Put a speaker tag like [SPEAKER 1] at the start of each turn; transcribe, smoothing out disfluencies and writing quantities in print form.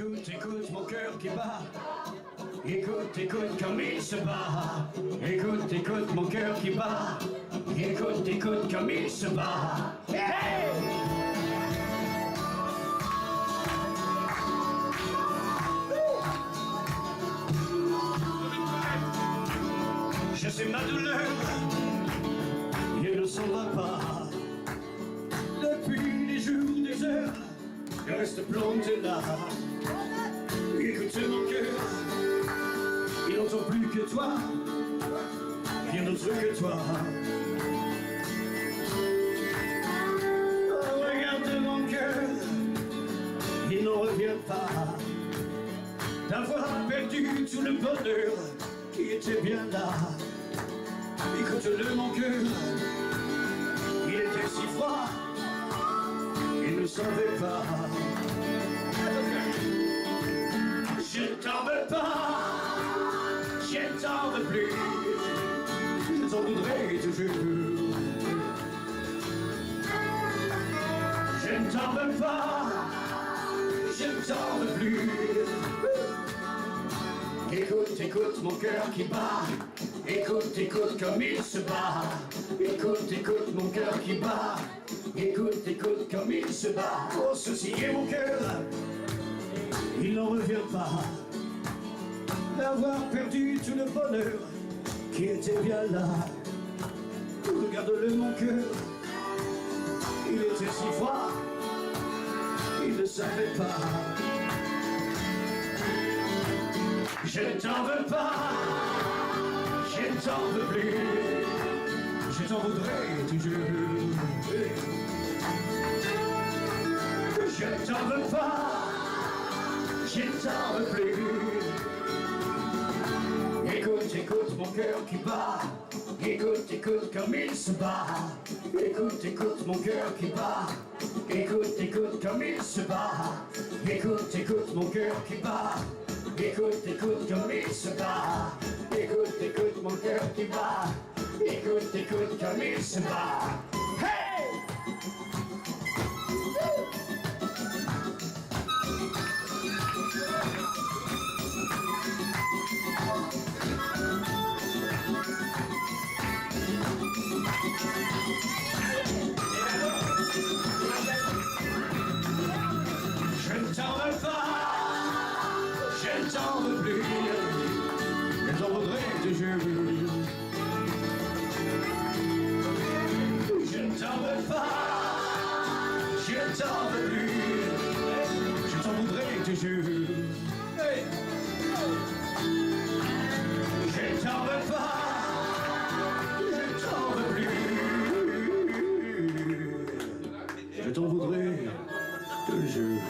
[SPEAKER 1] Écoute, écoute mon cœur qui bat. Écoute, écoute comme il se bat. Écoute, écoute mon cœur qui bat. Écoute, écoute comme il se bat. Hey! Je sais ma douleur, il ne s'en va pas. Depuis des jours, des heures, je reste planté là. Écoute mon cœur, il n'entend plus que toi, rien d'autre que toi. Oh, regarde mon cœur, il n'en revient pas d'avoir perdu tout le bonheur qui était bien là. Écoute-le mon cœur, il était si froid, il ne savait pas. Je t'en veux pas, je t'en veux plus, je t'en voudrais toujours. Je ne t'en veux pas, je ne t'en veux plus. Écoute, écoute mon cœur qui bat. Écoute, écoute comme il se bat. Écoute, écoute mon cœur qui bat. Écoute, écoute comme il se bat. Oh, ceci est mon cœur, il n'en revient pas d'avoir perdu tout le bonheur qui était bien là. Regarde-le mon cœur, il était si froid, il ne savait pas. Je ne t'en veux pas, je ne t'en veux plus, je t'en voudrais toujours. Je ne t'en veux pas, je ne t'en veux plus. Écoute, écoute mon cœur qui bat. Écoute, écoute comme il se bat. Écoute, écoute mon cœur qui bat. Écoute, écoute comme il se bat. Écoute, écoute mon cœur qui bat. Écoute, écoute comme il se bat. Écoute, écoute mon cœur qui bat. Écoute, écoute comme il se bat. Hey! Je ne t'en veux pas, je ne t'en veux plus, je t'en voudrais toujours. Je ne t'en veux pas, je ne t'en veux plus, je t'en voudrais toujours. Hey. Je ne t'en veux pas, je t'en veux plus, je t'en voudrais toujours.